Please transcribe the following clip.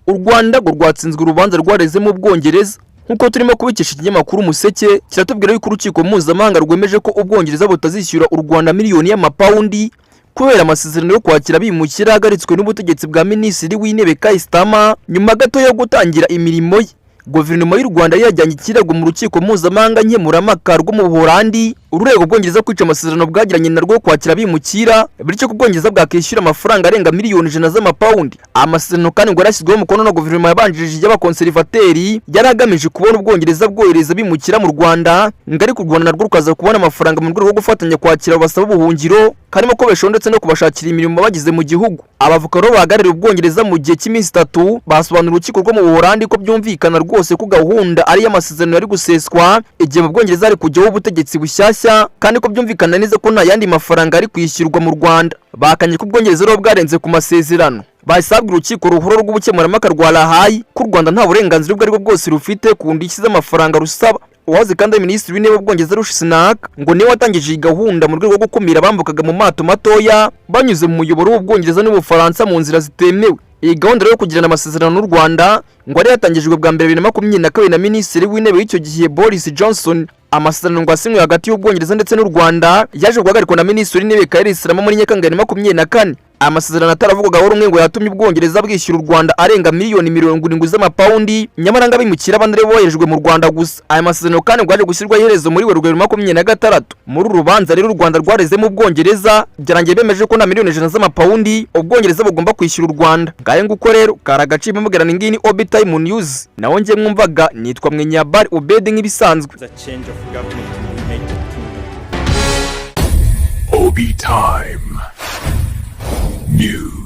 u Rwanda ngo rwatsinzwe urubanza rwareze mu Bwongereza. Nkuko turimo kubikesha ikinyamakuru Umuseke kiratubwira yuko urukiko mpuzamahanga rwemeje ko Ubwongereza butazishyura u Rwanda miliyoni y'amapawundi kubera amasezerano yo kwakira bimukira yahagaritswe n'ubutegetsi bwa Minisitiri w'Intebe Keir Starmer nyuma gato yo gutangira imirimo ye. Guverinoma y'u Rwanda yajyanye ikirego mu rukiko mpuzamahanga nkemurampaka rwo mu Buholandi ururego Ubwongereza kwica amasezerano bwagiranye narwo kwakira bimukira, bityo ko Ubwongereza bwakishyura amafaranga arenga miliyoni 100 z'amapawundi. Amasezerano kandi ngo yarashyizweho umukono na guverinoma yabanjirije y'abakonservateri yari agamije kubona Ubwongereza bwohereza bimukira mu Rwanda, ngari ku Rwanda narwo rukaza kubona amafaranga mu rwego rwo gufatanya kwakira abasaba ubuhungiro karimo ko besho ndetse no kubashakira imirimo bagize mu gihugu. Abavuga ro bahagarariye Ubwongereza mu gihe cy'iminsi 3 basobanura urukiko rwo mu Buholandi ko byumvikana rwose ko gahunda ari y'amasezerano yari guseswa igihe mu Bwongereza ari kujyaho ubutegetsi bushyashya, kandi ko byumvikana neza ko nta yandi mafaranga ari kwishyurwa mu Rwanda. Bakanye ko Ubwongereza ro bwarenze ku masezerano. Basabwe urukiko ruhoro rw'ubukemurampaka rwa Lahayi ko u Rwanda nta burenganzira ubwo aribwo bwose rufite ku ndishyi z'amafaranga rusaba. Uwazi kandi Minisitiri w'Intebe w'Ubwongereza Rishi Sunak ngo niwe watangije iyi gahunda mu rwego rwo gukumira abambukaga mu mato matoya banyuze mu muyoboro w'Ubwongereza n'Ubufaransa mu nzira zitemewe. Iyi gahunda yo kugirana amasezerano n'u Rwanda ngo ari yatangijwe bwa mbere 2022 na Minisitiri w'Intebe w'icyo gihe Boris Johnson. Amasezerano ngo asinywe hagati y'Ubwongereza ndetse n'u Rwanda yaje guhagarikwa na Minisitiri w'Intebe Keir Starmer muri Nyakanga 2024. Amasezerano ataravugwaho rumwe ngo yatumye Ubwongereza bwishyura u Rwanda arenga miliyoni 70 z'amapawundi, nyamara ngo abimukira abandi boherejwe mu Rwanda gusa. Aya masezerano kandi ngo yaje gushyirwa iherezo muri Werurwe 2026. Muri urubanza rero u Rwanda rwareze mu Bwongereza byarangiye bemeje ko na miliyoni 100 z'amapawundi Ubwongereza bugomba kwishyura u Rwanda. Ngaye nguko rero karagaciro mugirana ingini Obi Time News, nawo ngiye mwumvaga nitwa Mwenyabari Obed nk'ibisanzwe. Obi Time News.